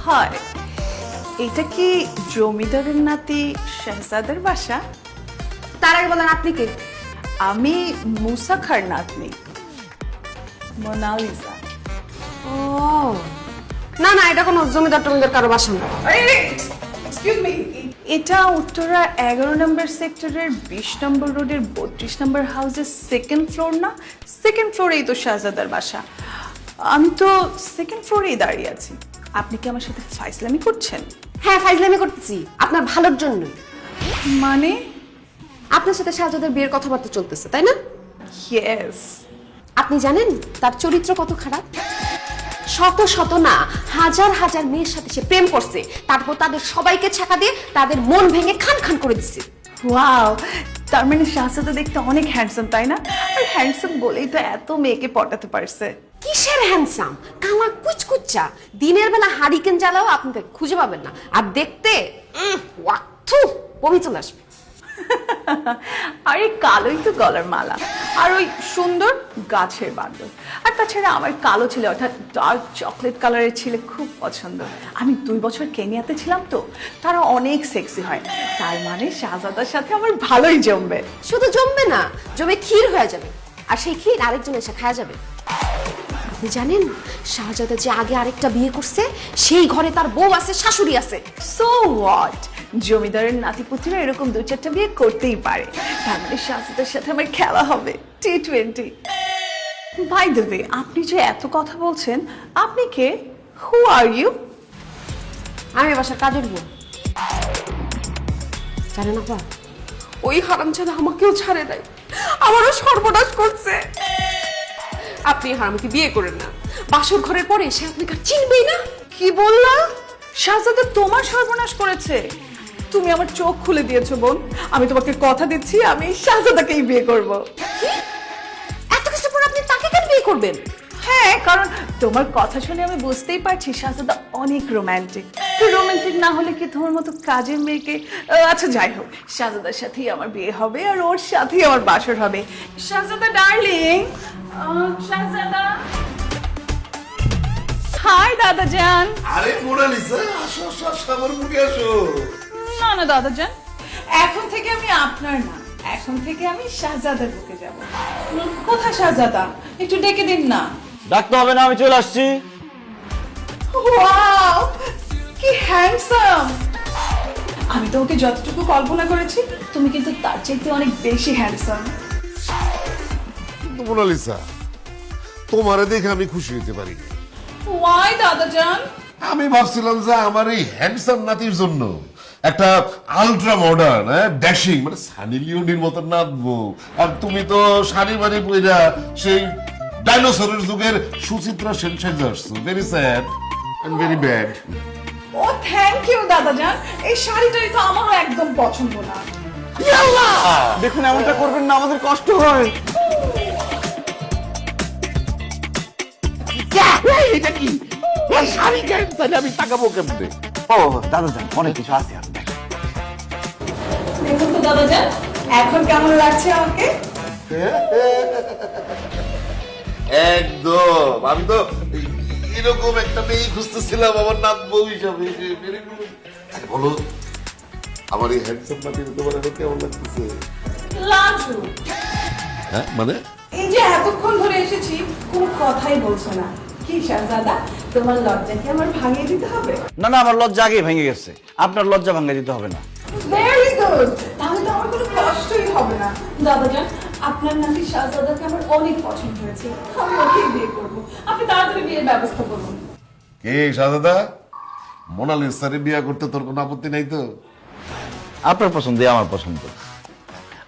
হয়। এটা কি জমিদারের নাতি শাহজাদের বাসা? তার আগে বলেন আপনি কে? আমি মুসা খার নাতনি মোনালিসা। ও না না, এটা কোনো জমিদার টমিদার কারো বাসা না। এক্সকিউজ মি, এটা উত্তরা 11 নম্বর সেক্টরের 20 নম্বর রোডের 32 নম্বর হাউসের সেকেন্ড ফ্লোর না? সেকেন্ড ফ্লোরেই তো শাহজাদার বাসা। আমি তো সেকেন্ড ফ্লোরেই দাঁড়িয়ে আছি। আপনি কি আমার সাথে ফাইজলামি করছেন? হ্যাঁ, ফাইজলামি করতেছি আপনার ভালোর জন্যই। মানে? আপনার সাথে শাহজাদের বিয়ের কথাবার্তা চলতেছে, তাই না? ইয়েস। আপনি জানেন তার চরিত্র কত খারাপ? শত শত না, হাজার হাজার মেয়ের সাথে সে প্রেম করছে, তারপর তাদের সবাইকে ছাকা দিয়ে তাদের মন ভেঙে খান খান করে দিচ্ছে। ওয়াও, তার মানে শাহজাদা দেখতে অনেক হ্যান্ডসাম, তাই না? আর হ্যান্ডসাম বলেই তো এত মেয়েকে পটাতে পারছে। কিসের হ্যান্ডসাম? কালা কুচকুচ্চা, দিনের বেলা হারিকেন জ্বালাও আপনি তাকে খুঁজে পাবেন না, আর দেখতে ওয়াক্থু বমি চলে আসবে। আরে কালোই তো গলার মালা, আর ওই সুন্দর গাছের বান্দর। আর তাছাড়া আমার কালো ছেলে অর্থাৎ ডার্ক চকলেট কালারের ছেলে খুব পছন্দ। আমি 2 বছর কেনিয়াতে ছিলাম তো, তারা অনেক সেক্সি হয়। তার মানে শাহজাদার সাথে আমার ভালোই জমবে। শুধু জমবে না, জমে ক্ষীর হয়ে যাবে, আর সেই ক্ষীর আরেকজন এসে খাওয়া যাবে। আপনি জানেন শাহজাদা যে আগে আরেকটা বিয়ে করছে, সেই ঘরে তার বউ আছে, শাশুড়ি আছে। সো হোয়াট, জমিদারের নাতিপুতিরা এরকম 2-4টা বিয়ে করতেই পারে। তার মানে শাহজাদার সাথে আমার খেলা হবে T20। বাই দ্য ওয়ে, আপনি যে এত কথা বলছেন, আপনি কে? হু আর ইউ? আমি বাসার কাজের বউ। জানেন আপা, ওই হারামজাদা আমাকেও ছাড়ে নাই, আমারও সর্বনাশ করছে। আপনি হারামকে বিয়ে করেন না, বাসর ঘরের পরে সে আপনাকে আর চিনবেই না। কি বললা? শাহজাদা তোমার সর্বনাশ করেছে? তুমি আমার চোখ খুলে দিয়েছো বোন। আমি তোমাকে কথা দিচ্ছি, আমি শাহজাদাকেই বিয়ে করব। কি? এত কিছু পর আপনি তাকে কেন বিয়ে করবেন? হ্যাঁ, কারণ তোমার কথা শুনে আমি বুঝতেই পারছি শাহজাদা অনেক রোমান্টিক। রোমান্টিক না হলে কি তোমার মতো কাজের মেয়েকে? আচ্ছা যাই হোক, শাহজাদার সাথেই আমার বিয়ে হবে আর ওর সাথেই আমার বাসর হবে। শাহজাদা ডার্লিং, শাহজাদা। হাই দাদা জান। আরে মোনালিসা, আসো আসো আসো, আমার মুখে আসো। না না দাদা জান, এখন থেকে আমি আপনার না, এখন থেকে আমি শাহজাদার বুকে যাব। কোথায় শাহজাদা? একটু ডেকে দিন না। ডাকতে হবে না, আমি চলে আসছি। ওয়াও, কি হ্যান্ডসাম! আমি তো ওকে যতটুকু কল্পনা করেছি, তুমি কিন্তু তার চাইতে অনেক বেশি হ্যান্ডসাম। কিন্তু মোনালিসা, তোমারে দেখে আমি খুশি হতে পারি। ওয়াই দাদা জান? আমি ভাবছিলাম যে আমার এই হ্যান্ডসাম নাতির জন্য একটা আলট্রা মডার্ন ড্যাশিং মানে সানি লিওনির মতো নাচবো, আর তুমি তো শাড়ি বাড়ি পইরা সেই ডাইনোসরের যুগের সুচিত্রা সেন সেজে আসছো। Very sad and very bad. ও থ্যাংক ইউ দাদা জান, এই শাড়িটাই তো আমারও একদম পছন্দ না। দেখুন, এমনটা করবেন না, আমাদের কষ্ট হয়। এটা কি শাড়ি কেন? তাহলে আমি তাকাবো কেমনে? ও দাদা যান, অনেক কিছু আছে। দেখুন তো দাদা জান, এখন কেমন লাগছে আমাকে? একদম, আমি তো এরকম একটা মেয়ে খুঁজতেছিলাম আমার নাত বউ হিসাবে। আরে বলো, আমার এই হ্যান্ডসাম নাতির তোমার এখন কেমন লাগতেছে? লাজু, হ্যাঁ মানে এই যে এতক্ষণ ধরে এসেছি, কোনো কথাই বলছো না। কি শাহজাদা, তোমার লজ্জা কি আমার ভাঙিয়ে দিতে হবে? না না, আমার লজ্জা আগেই ভেঙে গেছে, আপনার লজ্জা ভাঙিয়ে দিতে হবে না। ভেরি গুড, তাহলে তো আমার কোনো কষ্টই হবে না। দাদা জান, আপনার নাতি শাহজাদাকে আমার অনেক পছন্দ হয়েছে, আমি ওকেই বিয়ে করবো। আপনি তাড়াতাড়ি বিয়ের ব্যবস্থা করুন। কে শাহজাদা? মোনালিসারে বিয়ে করতে তোর কোনো আপত্তি নাই তো? আপনার পছন্দ, আমার পছন্দ,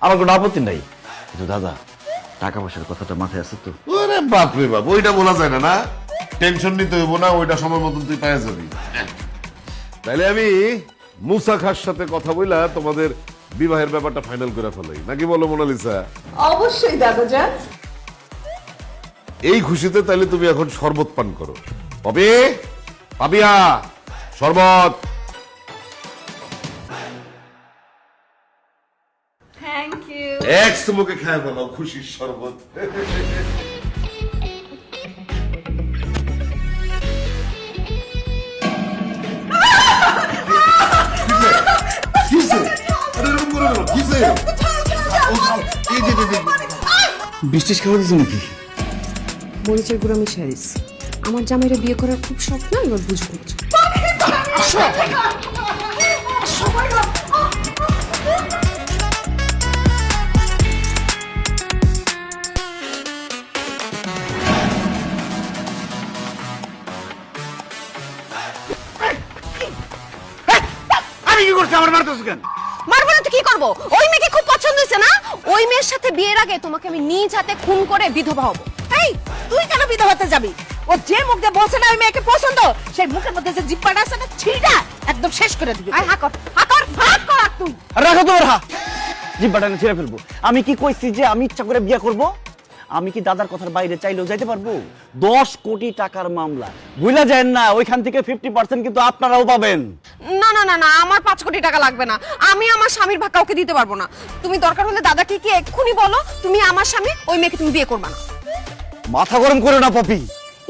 আমার কোনো আপত্তি নাই। কিন্তু দাদা, টাকা পয়সার কথাটা মাথায় আছে তো? ওরে বাপ রে বাপ, ওইটা বলা যায় না। না টেনশন নিতে হইব না, ওইটা সময় মতন তুই পায়ে যাবি। তাইলে আমি মুসা খার সাথে কথা বইলা তোমাদের বিবাহের ব্যাপারটা ফাইনাল করে ফেলাই, নাকি বলো মোনালিসা? অবশ্যই দাদা জান। এই খুশিতে তাইলে তুমি এখন শরবত পান করো। পাবি? পাবিয়া শরবত। Thank you. এক চুমুকে খেয়ে ফেলো খুশির শরবত। বৃষ্টিস খাওয়া দিছো নাকি? মরিচের গুঁড়া মিশিয়ে দিচ্ছি। আমার জামাইরে বিয়ে করার খুব শখ না, এবার বুঝে বুঝে। আমি কি করছি? আমার মারতেছ কেন? মারবো না তো কি করবো? ওই মেয়েকে খুব পছন্দ হয়েছে না? ওই মেয়ের সাথে বিয়ের আগে তোমাকে আমি নিজ হাতে খুন করে বিধবা হবো। এই তুই কেন বিধবা হতে যাবি? ও যে মুখ দিয়ে বলছে না ওই মেয়েকে পছন্দ, সেই মুখের মধ্যে যে জিব্বাটা আছে না ছিঁড়া একদম শেষ করে দিবি। আয় হাকর হাকর ভাগ কর আর তুই। রাখো তোমার হাত, জিব্বাটা ছেড়ে ফেলবো। আমি কি কইছি যে আমি ইচ্ছা করে বিয়ে করব? আমি কি দাদার কথার বাইরে চাইলেও যাইতে পারবো? 10 কোটি টাকার মামলা, ভুলে যায়েন না, ওইখান থেকে 50% কিন্তু আপনারাও পাবেন। না না না না, আমার 5 কোটি টাকা লাগবে না। আমি আমার স্বামীর ভাগ কাউকে দিতে পারবো না। তুমি দরকার হলে দাদাকে কি এক্ষুনি বলো তুমি আমার স্বামী, ওই মেয়েকে তুমি বিয়ে করবে না। মাথা গরম করো না পপি,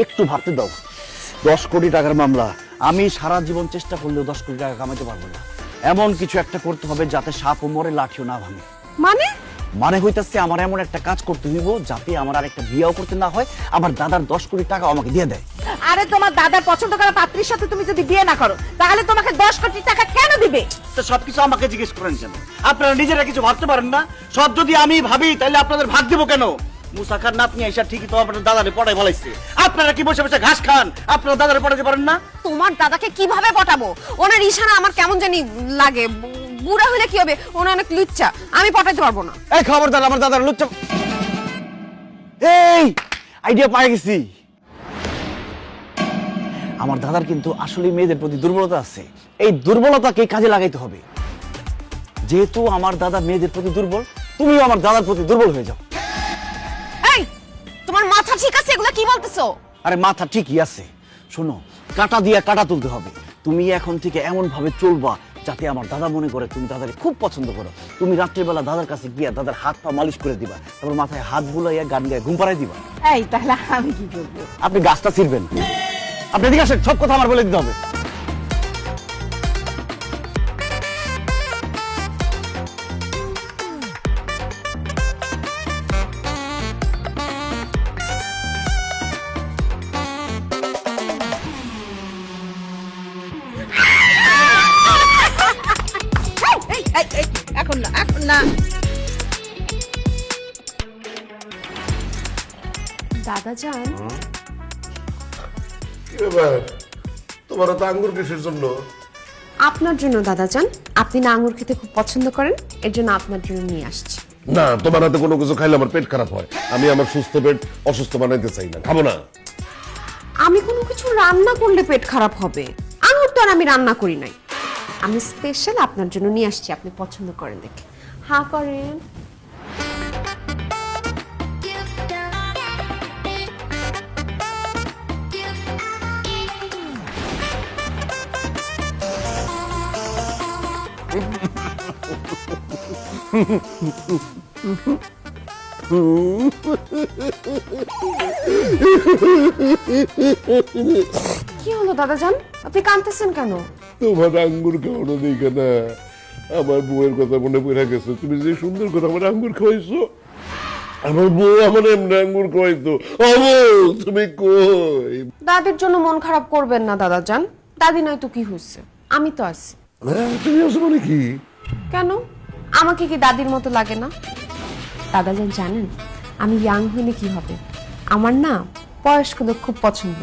একটু ভাবতে দাও। 10 কোটি টাকার মামলা, আমি সারা জীবন চেষ্টা করলেও 10 কোটি টাকা কামাইতে পারবো না। এমন কিছু একটা করতে হবে যাতে সাপও মরে লাঠিও না ভাঙে। মানে হইতাছে আমার এমন একটা কাজ করতে হইব যাতে আমার আর একটা বিয়েও করতে না হয়, আমার দাদার 10 কোটি টাকা আমাকে দিয়ে দেয়। আরে তোমার দাদার পছন্দ করা পাত্রীর সাথে তুমি যদি বিয়ে না করো তাহলে তোমাকে 10 কোটি টাকা কেন দিবে? তো সবকিছু আমাকে জিজ্ঞেস করেন কেন? আপনারা নিজেরা কিছু ভাবতে পারেন না? সব যদি আমি ভাবি তাহলে আপনাদের ভাগ দেবো কেন? মুসা খান নাতনি আইসা ঠিকই তো আপনার দাদারে পড়াই বলাইছে। আপনারা কি বসে বসে ঘাস খান? আপনারা দাদারে পড়াতে পারেন না? তোমার দাদাকে কিভাবে পটাবো? ওনার ইশারা আমার কেমন জানি লাগে। বুড়া হলে কি হবে? ওনা অনেক লুচ্চা, আমি পটাইতে পারবো না। এই খবরদার, আমার দাদার লুচ্চা। এই আইডিয়া পাই গেছি। আমার দাদার কিন্তু আসলে মেয়েদের প্রতি দুর্বলতা আছে, এই দুর্বলতাকে কাজে লাগাইতে হবে। যেহেতু আমার দাদা মেয়েদের প্রতি দুর্বল, তুমিও আমার দাদার প্রতি দুর্বল হয়ে যাও। এই তোমার মাথা ঠিক আছে? এগুলা কি বলতেছো? আরে মাথা ঠিকই আছে, শোনো, কাটা দিয়ে কাটা তুলতে হবে। তুমি এখন থেকে এমন ভাবে চলবা যাতে আমার দাদা মনে করে তুমি দাদাকে খুব পছন্দ করো। তুমি রাত্রিবেলা দাদার কাছে গিয়া দাদার হাত পা মালিশ করে দিবা, তারপর মাথায় হাত বুলাইয়া গান গায়ে ঘুম পাড়াই দিবা। এই তাহলে আমি কি করবো? আপনি গাছটা ছিড়বেন। আপনি এদিকে আসেন, সব কথা আমার বলে দিতে হবে। এই, এখন না, এখন না। দাদা যান, কি ব্যাপার, তোমার তো আঙ্গুর কিসের জন্য? আপনার জন্য দাদা যান। আপনি না আঙ্গুর খেতে খুব পছন্দ করেন, এর জন্য আপনার জন্য নিয়ে আসছি। না, তোমার হাতে কোনো কিছু খাইলে আমার পেট খারাপ হয়। আমি আমার সুস্থ পেট অসুস্থ বানাইতে চাই না, খাবো না। আমি কোনো কিছু রান্না করলে পেট খারাপ হবে? আঙ্গুর তো আর আমি রান্না করি নাই। আমি স্পেশাল আপনার জন্য নিয়ে আসছি, আপনি পছন্দ করেন দেখে। হ্যাঁ করেন। কি হলো দাদা যান, আপনি কাঁদতেছেন কেন? তোমার আঙ্গুর খাওয়ানো দেখে না আমার বউয়ের কথা মনে পড়ে গেছে। তুমি যে সুন্দর করে আমার আঙ্গুর খাওয়াইছো, আমার বউ আমার এমনি আঙ্গুর খাওয়াইতো। তুমি কই? দাদির জন্য মন খারাপ করবেন না দাদা যান, দাদি নয় তো কি হয়েছে, আমি তো আছি। তুমি আছো মানে কি? কেন, আমাকে কি দাদির মতো লাগে না? দাদা যান জানেন, আমি ইয়াং হইলে কি হবে? আমার না বয়স্ক লোক খুব পছন্দ।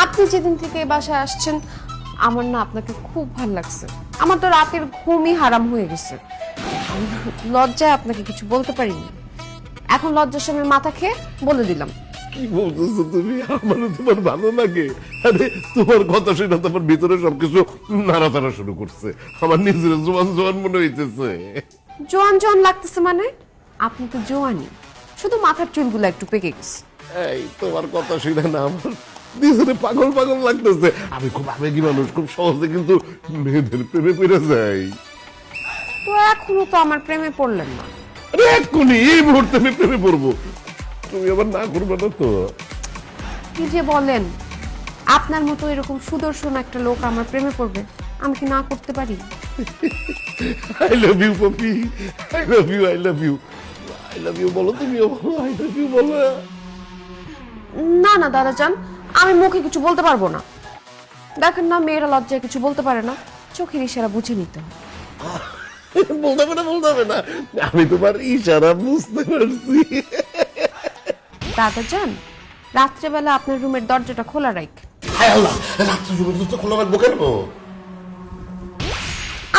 আপনি যেদিন থেকে এই বাসায় আসছেন, আমার না আপনাকে খুব ভালো লাগছে। আমার তো রাতের ঘুমই হারাম হয়ে গেছে। আমি লজ্জায় আপনাকে কিছু বলতে পারিনি, এখন লজ্জার সময় মাথা খেয়ে বলে দিলাম। কি বলতেছো তুমি? আমার তোমার ভালো লাগে? আরে তোমার কথা শুনে তো আমার ভিতরে সবকিছু নাড়াতাড়া শুরু করছে। আমার নিজের জোয়ান জোয়ান মনে হইতেছে। জোয়ান জোয়ান লাগতেছে মানে? আপনি তো জোয়ানি, শুধু মাথার চুলগুলো একটু পেকে গেছে। এই তোমার কথা শুনে না আমার নিজের পাগল পাগল লাগতেছে। আমি খুব আবেগী মানুষ, খুব সহজে কিন্তু মেয়েদের প্রেমে পড়ে যাই। তো এখনো তো আমার প্রেমে পড়লেন না। আরে এক্ষুনি এই মুহূর্তে আমি প্রেমে পড়বো, তুমি আবার না করবে না তো? কি যে বলেন, আপনার মতো এরকম সুদর্শন একটা লোক আমার প্রেমে পড়বে, আমি কি না করতে পারি? I love you Poppy, I love you, I love you, I love you বলো, তুমিও বলো আই লাভ ইউ বলো। না না দাদাজান, আমি মুখে কিছু বলতে পারবো না। দেখেন না, মেয়েরা লজ্জায় কিছু বলতে পারে না, চোখের ইশারা বুঝে নিতে হয়। বলতে হবে না, বলতে হবে না, আমি তোমার ইশারা বুঝতে পারছি। দাদাজান, রাত্রেবেলা আপনার রুমের দরজাটা খোলা রাখ। হায় আল্লাহ, রাত্রে জবরদস্ত খোলা রাখবো কেন?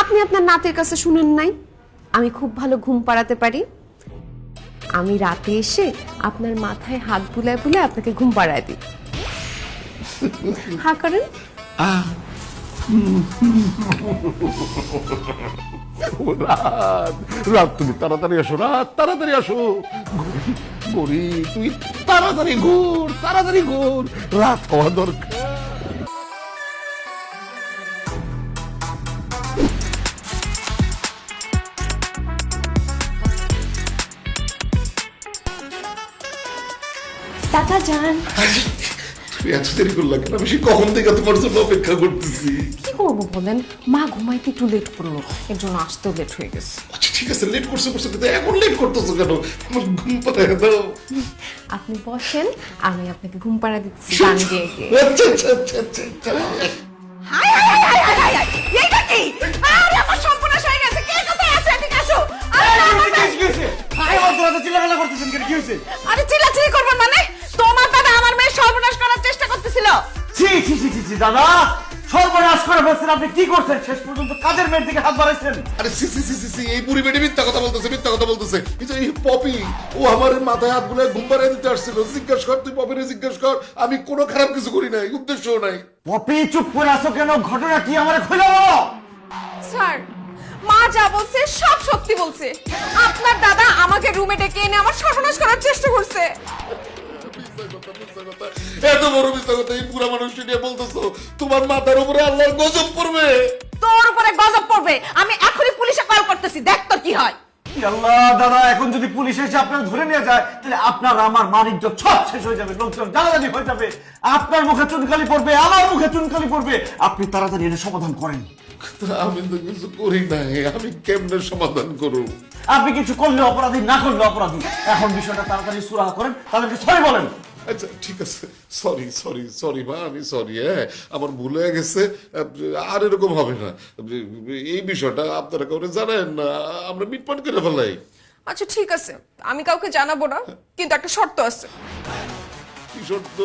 আপনি আপনার নাতির কাছে শুনেন নাই আমি খুব ভালো ঘুম পাড়াতে পারি? আমি রাতে এসে আপনার মাথায় হাত বুলায় বুলায় আপনাকে ঘুম পাড়ায় দিই। হ্যাঁ করেন। রাত রাত তুমি তাড়াতাড়ি আসো, রাত তাড়াতাড়ি আসো। গরি তুই তাড়াতাড়ি ঘুর, তাড়াতাড়ি ঘুর, রাত হওয়া দরকার। দাদাজান, তুই এত দেরি করলা কেন? আমি সে কখন থেকে তোমার জন্য অপেক্ষা করতেছি। কি করবো বলেন, মা ঘুমাইতে একটু লেট করলো, এর জন্য আসতেও লেট হয়ে গেছে। আচ্ছা ঠিক আছে, লেট করছো করছো, কিন্তু এখন লেট করতেছো কেন? আমার ঘুম পাড়ায় দাও। আপনি বসেন, আমি আপনাকে ঘুম পাড়া দিচ্ছি গান গেয়ে গেয়ে। আচ্ছা আচ্ছা আচ্ছা আচ্ছা আচ্ছা। High high high high high high high, এইটা কি? আরে আমার সর্বনাশ হয়ে গেছে, কে কোথায় আছে? এদিকে আসো। আরে চিল্লাচিল্লি করবেন মানে? তোমার দাদা আমার মেয়ে সর্বনাশ করার চেষ্টা করতেছিল। ছি ছি ছি ছি ছি, দাদা সর্বনাশ করে ফেলছেন। আপনি কি করছেন? শেষ পর্যন্ত কাজের মেয়ের দিকে হাত বাড়াইছেন। আরে সি সি সি সি সি, এই বুড়ি বেটি মিথ্যা কথা বলতেছে, মিথ্যা কথা বলতেছে। কিন্তু এই পপি, ও আমার মাথায় হাত বুলায় ঘুম পাড়ায় দিতে আসছিল। জিজ্ঞেস কর, তুই পপিরে জিজ্ঞেস কর, আমি কোনো খারাপ কিছু করি নাই, উদ্দেশ্যও নাই। পপি চুপ করে আছো কেন? ঘটনা কি আমারে খুলে বলো। স্যার, মা যা বলছে সব সত্যি বলছে। আপনার দাদা আমাকে রুমে ডেকে এনে আমার সর্বনাশ করার চেষ্টা করছে। এত বড় মিথ্যা কথা এই পুরা মানুষটি নিয়ে বলতেছো? তোমার মাথার উপরে আল্লাহর গজব পড়বে। তোর উপরে গজব পড়বে। আমি এখনই পুলিশে কল করতেছি, দেখ তোর কি হয়। আল্লাহ দাদা, এখন যদি পুলিশ এসে আপনার ধরে নিয়ে যায়, তাহলে আপনার আমার মান ইজ্জত সব শেষ হয়ে যাবে, লোকজন জানাজানি হয়ে যাবে, আপনার মুখে চুনকালি পড়বে, আমার মুখে চুনকালি পড়বে। আপনি তাড়াতাড়ি এটা সমাধান করেন। আমি তো কিছু করি নাই, আমি কেমনে সমাধান করব? আপনি কিছু করলে অপরাধী, না করলে অপরাধী। এখন বিষয়টা তাড়াতাড়ি সুরাহা করেন, তাদেরকে সরি বলেন। আচ্ছা ঠিক আছে, সরি সরি সরি মা, আমি সরি। হ্যাঁ, আমার ভুল হয়ে গেছে, আর এরকম হবে না। এই বিষয়টা আপনারা কাউকে জানেন না, আমরা মিটমাট করে ফেলাই। আচ্ছা ঠিক আছে, আমি কাউকে জানাবো না, কিন্তু একটা শর্ত আছে। কি শর্ত?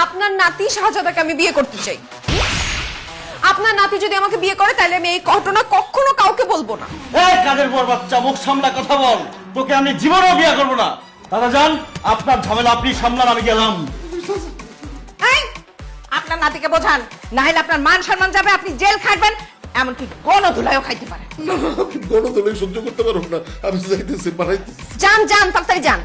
আপনার নাতি শাহজাদাকে আমি বিয়ে করতে চাই। আপনার নাতি যদি আমাকে বিয়ে করে, তাহলে আমি এই ঘটনা কখনো কাউকে বলবো না। এই কাদের বর বাচ্চা, মুখ সামলা কথা বল। তোকে আমি জীবনেও বিয়ে করবো না। দাদা যান, আপনার ঝামেলা আপনি সামলান, আমি গেলাম। এই, আপনার নাতিকে বোঝান, না হলে আপনার মান সম্মান যাবে, আপনি জেল খাটবেন, এমনকি গণধুলাইও খাইতে পারেন। না, আমি গণদলে সহ্য করতে পারব না, আমি যাইতেছি, বানাইতেছি। যান যান, তাড়াতাড়ি যান।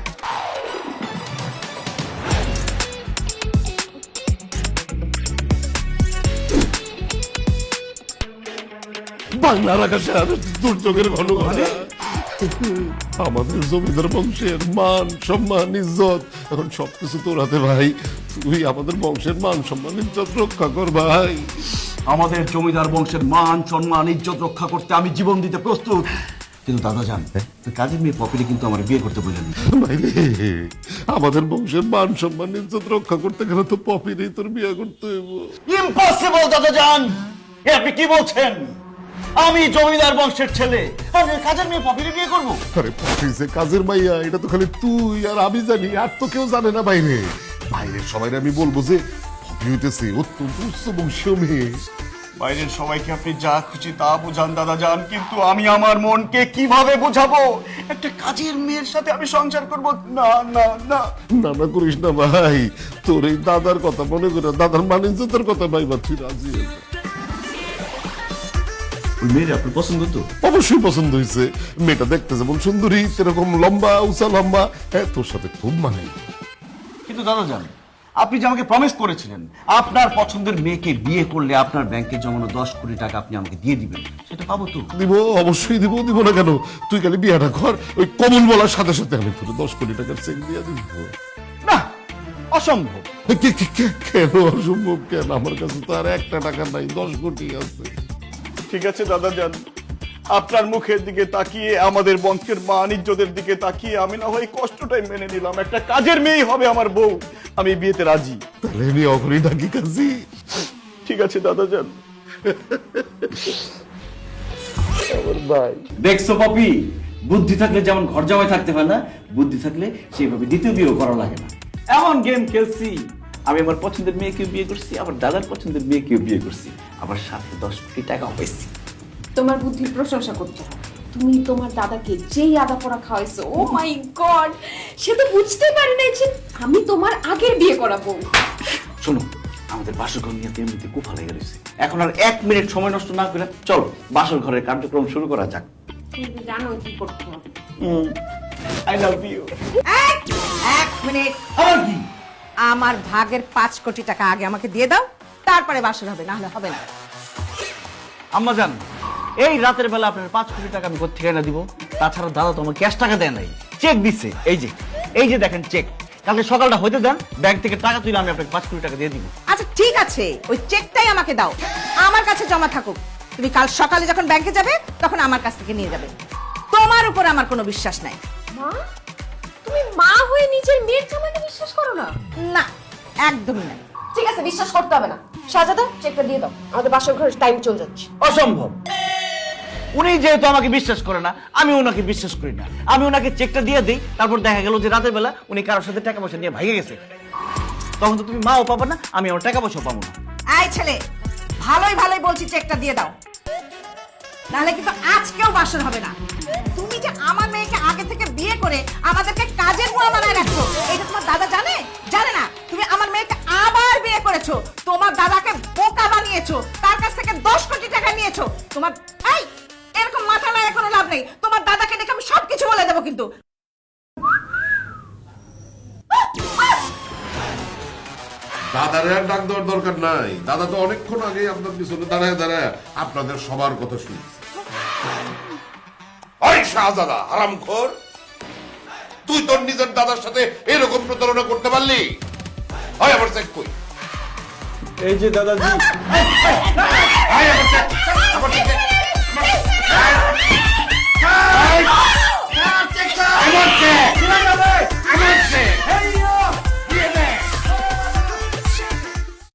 বাংলার আকাশে আর দুর্যোগের ঘন ঘটা। আমাদের জমিদার বংশের মান সম্মান ইজ্জত এখন সবকিছু তোর হাতে ভাই। তুই আমাদের বংশের মান সম্মান ইজ্জত রক্ষা কর ভাই। আমাদের জমিদার বংশের মান সম্মান ইজ্জত রক্ষা করতে আমি জীবন দিতে প্রস্তুত। কিন্তু দাদা জান, কাজের মেয়ে পপিরে কিন্তু আমার বিয়ে করতে বললেন। ভাই রে, আমাদের বংশের মান সম্মান ইজ্জত রক্ষা করতে গেলে তো পপিরেই তোর বিয়ে করতে হইব। ইম্পসিবল দাদা জান, এ আপনি কি বলছেন? আমি জমিদার বংশের ছেলে, আমি কাজের মেয়ে পপিরে বিয়ে করবো? আরে পপি যে কাজের মাইয়া, এটা তো খালি তুই আর আমি জানি, আর তো কেউ জানে না বাইরে। বাইরের সবাই আমি বলবো যে পপি হইতেছে অত্যন্ত উচ্চ বংশীয় মেয়ে। বাইরের সবাইকে আপনি যা খুশি তা বুঝান দাদা যান, কিন্তু আমি আমার মনকে কিভাবে বুঝাবো? একটা কাজের মেয়ের সাথে আমি সংসার করব? না না না। না না করিস না ভাই, তোর এই দাদার কথা মনে করে, দাদার মান ইজ্জতের কথা ভাইবা তুই রাজি হয়ে যা। ওই মেয়ের আপনার পছন্দ তো? অবশ্যই পছন্দ হয়েছে। মেয়েটা দেখতে যেমন সুন্দরী, সেরকম লম্বা, উঁচা লম্বা, হ্যাঁ তোর সাথে খুব মানে। কিন্তু দাদা জান, আপনি যে আমাকে প্রমিস করেছিলেন আপনার পছন্দের মেয়েকে বিয়ে করলে আপনার ব্যাংকে জমানো 10 কোটি টাকা আপনি আমাকে দিয়ে দিবেন, সেটা পাবো তো? দিব, অবশ্যই দিব, দিব না কেন? তুই খালি বিয়েটা কর, ওই কমল বলার সাথে সাথে আমি তোর 10 কোটি টাকার চেক দিয়ে দিব। না, অসম্ভব। কেন অসম্ভব কেন? আমার কাছে তো আর একটা টাকা নাই, 10 কোটি আছে। ঠিক আছে দাদা যান, আপনার মুখের দিকে তাকিয়ে, আমাদের বংশের মান ইজ্জতের দিকে তাকিয়ে আমি না হয় কষ্টটাই মেনে নিলাম। একটা কাজের মেয়ে হবে আমার বউ, আমি বিয়েতে রাজি। তাহলে আমি অখরি ডাকি কাজী। ঠিক আছে দাদা যান। দেখছো পপি, বুদ্ধি থাকলে যেমন ঘর জামাই থাকতে হয় না, বুদ্ধি থাকলে সেইভাবে দ্বিতীয় বিয়েও করা লাগে না। এমন গেম খেলছি, আমি আমার পছন্দের মেয়েকেও বিয়ে করছি, আবার দাদার পছন্দের মেয়েকেও বিয়ে করছি, আবার সাথে 10 কোটি টাকাও পাইছি। তোমার বুদ্ধির প্রশংসা করতে হয়। তুমি তোমার দাদাকে যেই আদা পোড়া খাওয়াইছো, ও মাই গড, সে তো বুঝতে পারে নাই যে আমি তোমার আগের বিয়ে করাবো। শোনো, আমাদের বাসর ঘর নিয়ে এমনিতে কুফা লেগে রয়েছে, এখন আর 1 মিনিট সময় নষ্ট না করে চলো বাসর ঘরের কার্যক্রম শুরু করা যাক। তুমি জানো কি করতে হবে। I love you. এক মিনিট, আবার কি? আমার ভাগের 5 কোটি টাকা আগে আমাকে দিয়ে দাও, তারপরে বাসর হবে, না হলে হবে না। আম্মা জান, এই রাতের বেলা আপনার 5 কোটি টাকা আমি কোথা থেকে এনে দিব? তাছাড়া দাদা তো আমার ক্যাশ টাকা দেয় নাই, চেক দিচ্ছে। এই যে দেখেন চেক, কালকে সকালটা হইতে দেন, ব্যাংক থেকে টাকা তুলে আমি আপনাকে 5 কোটি টাকা দিয়ে দিব। আচ্ছা ঠিক আছে, ওই চেকটাই আমাকে দাও, আমার কাছে জমা থাকুক। তুমি কাল সকালে যখন ব্যাংকে যাবে তখন আমার কাছ থেকে নিয়ে যাবে। তোমার উপর আমার কোনো বিশ্বাস নাই। মা, তুমি মা হয়ে নিজের মেয়ের জামাইকে বিশ্বাস করো না? না, একদমই নাই। ঠিক আছে, বিশ্বাস করতে হবে না। শাহজাদা, চেকটা দিয়ে দাও, আমাদের বাসর ঘরের টাইম চলে যাচ্ছে। অসম্ভব। উনি যেহেতু আমাকে বিশ্বাস করে না, আমি ওনাকে বিশ্বাস করি না। আমি ওনাকে চেকটা দিয়ে দিই, তারপর দেখা গেল যে রাতের বেলা উনি কারোর সাথে টাকা পয়সা নিয়ে ভাইগে গেছে, তখন তো তুমি মাও পাবা না, আমি আমার টাকা পয়সা পাবো না। এই ছেলে, ভালোই ভালোই বলছি, চেকটা দিয়ে দাও, নাহলে কিন্তু আজকেও বাসর হবে না। তুমি যে আমার মেয়েকে আগে থেকে বিয়ে করে আমাদেরকে কাজের বুয়া বানায় রাখছো, এটা তোমার দাদা জানে? জানে না? তুমি আমার মেয়েকে আবার বিয়ে করেছো, তোমার দাদাকে বোকা বানিয়েছো, তার কাছ থেকে 10 কোটি টাকা নিয়েছো। তোমার এই এরকম মাথা না, কোনো লাভ নেই। তোমার দাদাকে দেখে আমি সবকিছু বলে দেবো কিন্তু। দাদারে আর ডাক দেওয়ার দরকার নাই, দাদা তো অনেকক্ষণ আগে আপনার পিছনে দাঁড়ায় দাঁড়ায় আপনাদের সবার কথা শুনছে। ওই শাহজাদা হারামখোর, তুই তোর নিজের দাদার সাথে এরকম প্রতারণা করতে পারলি? হয় আমার চেক কই? এই যে দাদাজি, হয় আমার চেক।